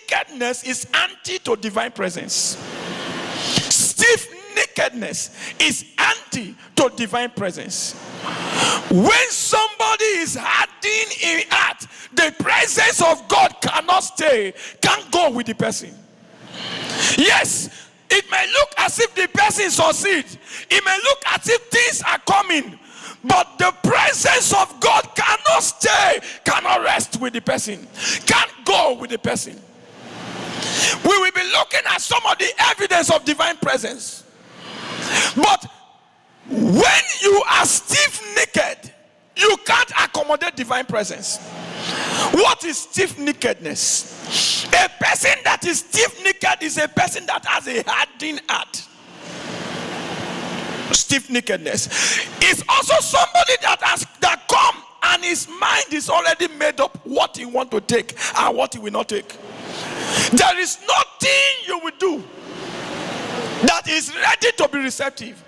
nakedness is anti to divine presence. Stiff nakedness is anti to divine presence. When somebody is hardened in heart, the presence of God cannot stay, can't go with the person. Yes, it may look as if the person succeeds. It may look as if things are coming. But the presence of God cannot stay, cannot rest with the person, can't go with the person. We will be looking at some of the evidence of divine presence. But when you are stiff-necked, you can't accommodate divine presence. What is stiff-neckedness? A person that is stiff-necked is a person that has a hardened heart. Stiff-neckedness is also somebody that come and his mind is already made up what he want to take and what he will not take. There is nothing you will do that is ready to be receptive.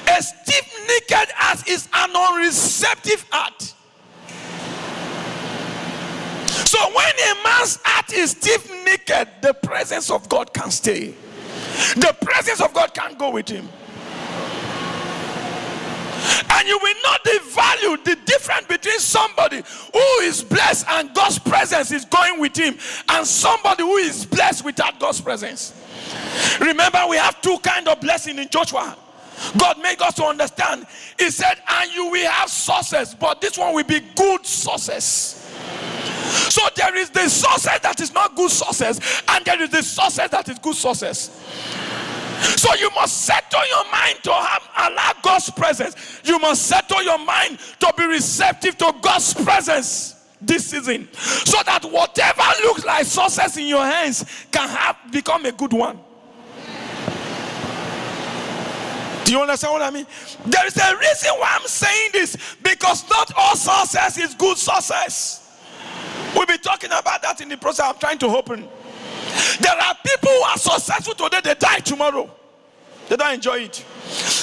A stiff-necked heart is an unreceptive heart. So when a man's heart is stiff-necked, the presence of God can stay. The presence of God can go with him. And you will not value the difference between somebody who is blessed and God's presence is going with him and somebody who is blessed without God's presence. Remember, we have two kinds of blessing in Joshua. God made us to understand. He said, and you will have sources, but this one will be good sources. So there is the sources that is not good sources, and there is the sources that is good sources. So you must settle your mind to allow God's presence. You must settle your mind to be receptive to God's presence this season, so that whatever looks like sources in your hands can become a good one. Do you understand what I mean? There is a reason why I'm saying this, because not all sources is good sources. We'll be talking about that in the process I'm trying to open. There are people who are successful today, they die tomorrow. They don't enjoy it.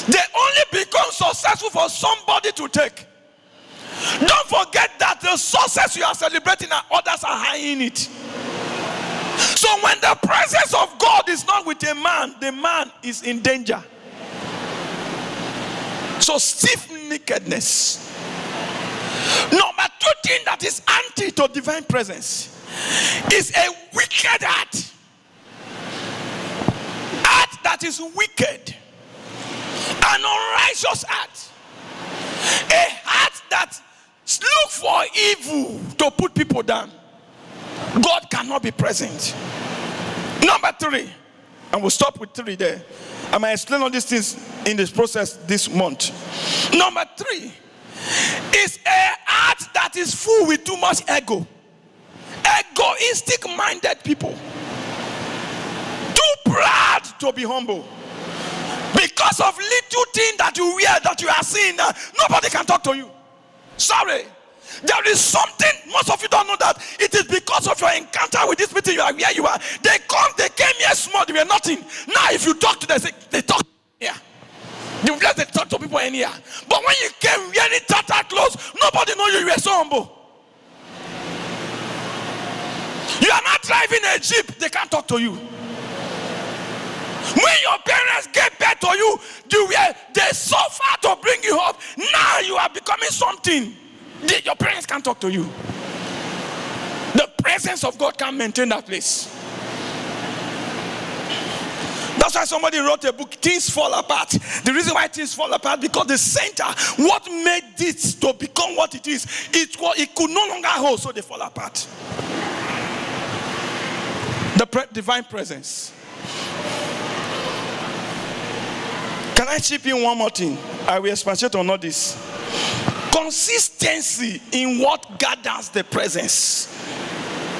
They only become successful for somebody to take. Don't forget that the success you are celebrating and others are eyeing it. So when the presence of God is not with a man, the man is in danger. So stiff-neckedness. Number two thing that is anti to divine presence is a wicked heart. Heart that is wicked. An unrighteous heart. A heart that looks for evil to put people down. God cannot be present. Number three, and we'll stop with three there. I might explain all these things in this process this month. Number three is a heart that is full with too much ego. Egoistic-minded people. Too proud to be humble. Because of little thing that you wear that you are seeing, nobody can talk to you. Sorry. There is something, most of you don't know that it is because of your encounter with this meeting you are where you are. They came here small, they were nothing. Now if you talk to them, they talk here. You just they talk to people in here. But when you came wearing tattered clothes, nobody know you were so humble. You are not driving a jeep, they can't talk to you. When your parents gave birth to you, they suffer to bring you up. Now you are becoming something. Your parents can't talk to you. The presence of God can't maintain that place. That's why somebody wrote a book, Things Fall Apart. The reason why things fall apart, because the center, what made this to become what it is, it could no longer hold, so they fall apart. The divine presence. Can I chip in one more thing? I will expatiate on all this. Consistency in what gathers the presence.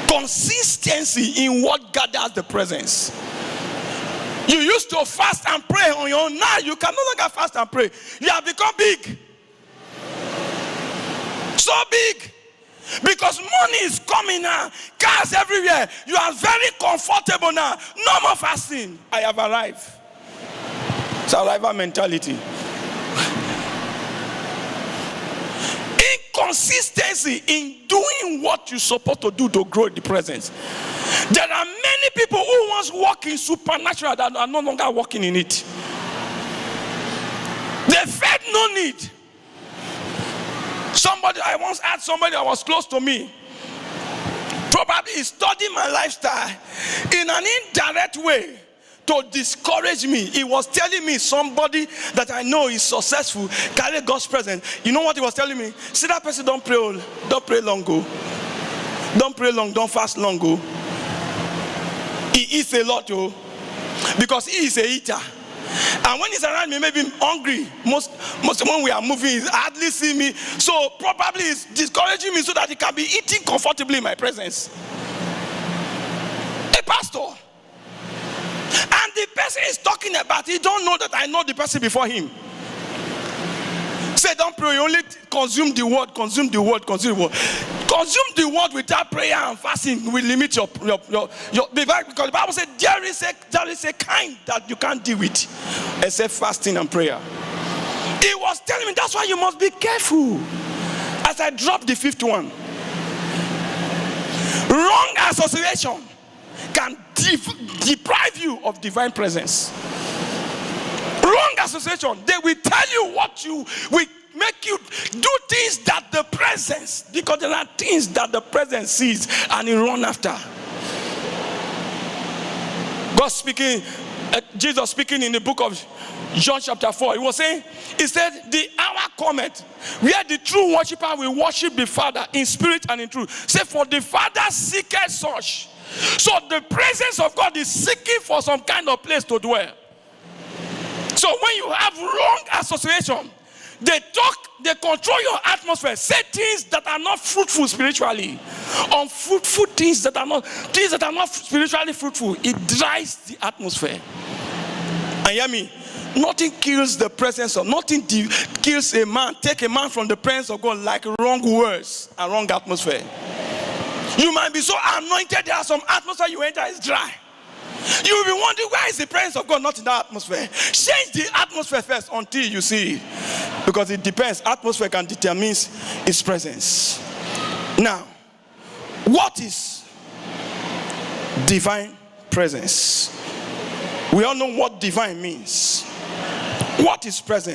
Consistency in what gathers the presence. You used to fast and pray on your own. Now you can no longer fast and pray. You have become big. So big. Because money is coming now. Cars everywhere. You are very comfortable now. No more fasting. I have arrived. It's arrival mentality. Inconsistency in doing what you're supposed to do to grow the presence. There are many walk in supernatural that are no longer walking in it. They felt no need. I once had somebody that was close to me, probably studying my lifestyle in an indirect way to discourage me. He was telling me somebody that I know is successful, carry God's presence. You know what he was telling me? See, that person don't pray long, go. Don't pray long, don't fast long, go. He eats a lot, oh, because he is a eater. And when he's around me, maybe hungry. Most when we are moving, he hardly see me. So probably he's discouraging me so that he can be eating comfortably in my presence. A pastor. And the person is talking about, he don't know that I know the person before him. Say, don't pray, you only consume the word. Consume the word without prayer and fasting will limit your because the Bible said there is a kind that you can't deal with except fasting and prayer. He was telling me that's why you must be careful. As I dropped the fifth one, wrong association can deprive you of divine presence. Wrong association, they will tell you what you will make you do things that the presence, because there are things that the presence sees and you run after. God speaking, Jesus speaking in the book of John chapter 4, he said, the hour cometh where the true worshiper will worship the Father in spirit and in truth. Say, for the Father seeketh such. So the presence of God is seeking for some kind of place to dwell. So when you have wrong association, they control your atmosphere. Say things that are not fruitful spiritually. Unfruitful things that are not spiritually fruitful. It dries the atmosphere. And hear me, nothing kills the presence of, nothing kills a man, take a man from the presence of God like wrong words and wrong atmosphere. You might be so anointed, there are some atmosphere you enter is dry. You will be wondering, why is the presence of God not in that atmosphere? Change the atmosphere first until you see it. Because it depends. Atmosphere can determine its presence. Now, what is divine presence? We all know what divine means. What is presence?